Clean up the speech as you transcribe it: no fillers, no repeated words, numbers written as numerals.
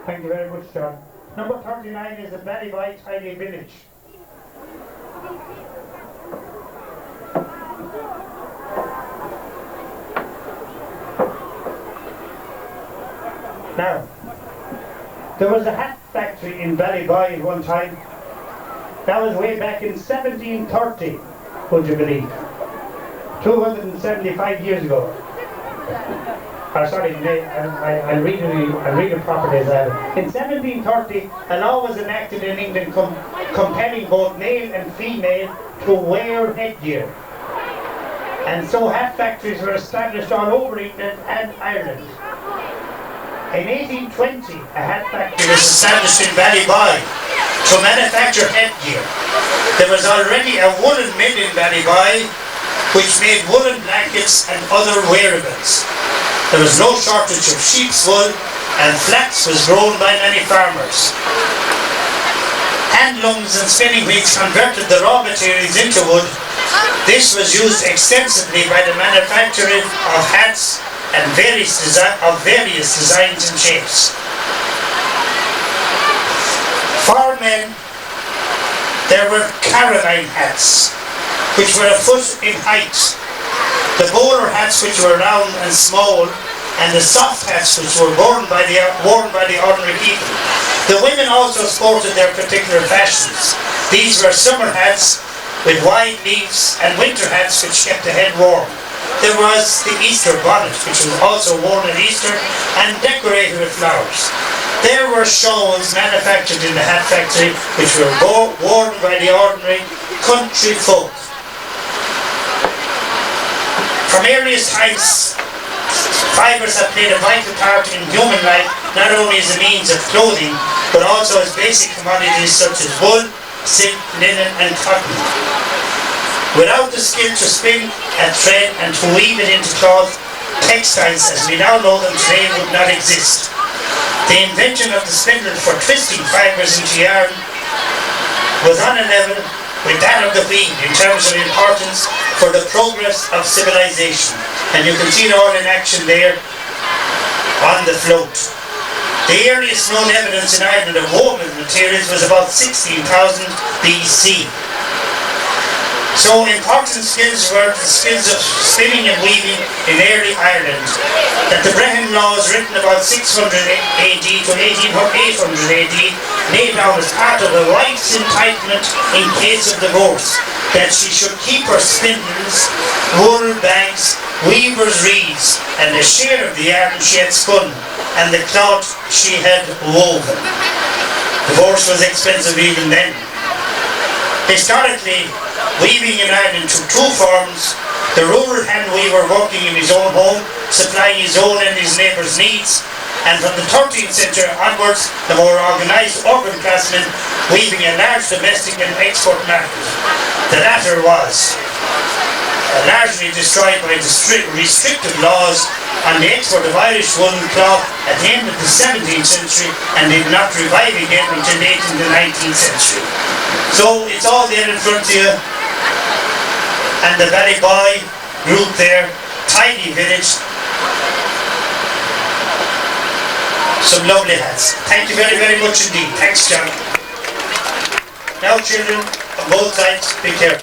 Thank you very much, John. Number 39 is the Ballyboy Tiny Village. Now, there was a hat factory in Ballyboy at one time. That was way back in 1730, would you believe? 275 years ago. Sorry, I'll read it properly as well. In 1730, a law was enacted in England compelling both male and female to wear headgear. And so hat factories were established all over England and Ireland. In 1820, a hat factory was established in Ballyboy to manufacture headgear. There was already a woolen mill in Ballyboy which made woolen blankets and other wearables. There was no shortage of sheep's wool, and flax was grown by many farmers. Hand looms and spinning wheels converted the raw materials into wood. This was used extensively by the manufacturing of hats and various designs and shapes. For men, there were Caroline hats, which were a foot in height. The bowler hats, which were round and small, and the soft hats, which were worn by the ordinary people. The women also sported their particular fashions. These were summer hats with wide leaves and winter hats which kept the head warm. There was the Easter bonnet, which was also worn at Easter and decorated with flowers. There were shawls manufactured in the hat factory which were worn by the ordinary country folk. From earliest times, fibres have played a vital part in human life, not only as a means of clothing, but also as basic commodities such as wool, silk, linen and cotton. Without the skill to spin and thread and to weave it into cloth, textiles as we now know them today would not exist. The invention of the spindle for twisting fibres into yarn was on a level with that of the wheel in terms of importance for the progress of civilization. And you can see it all in action there on the float. The earliest known evidence in Ireland of woven materials was about 16,000 BC. So important skills were the skills of spinning and weaving in early Ireland. That the Brehon laws written about 600 AD to 800 AD laid down as part of the wife's entitlement in case of divorce, that she should keep her spindles, wool banks, weaver's reeds, and a share of the yarn she had spun, and the cloth she had woven. Divorce was expensive even then. Historically, weaving in Ireland took two forms: the rural hand weaver working in his own home, supplying his own and his neighbours' needs, and from the 13th century onwards, the more organised urban craftsmen weaving a large domestic and export market. The latter was largely destroyed by the restrictive laws on the export of Irish woolen cloth at the end of the 17th century and did not revive again until late in the 19th century. So it's all there in front of you, and the Ballyboy group there, tiny village, some lovely hats. Thank you very, very much indeed. Thanks, John. Now children, on both sides, be careful.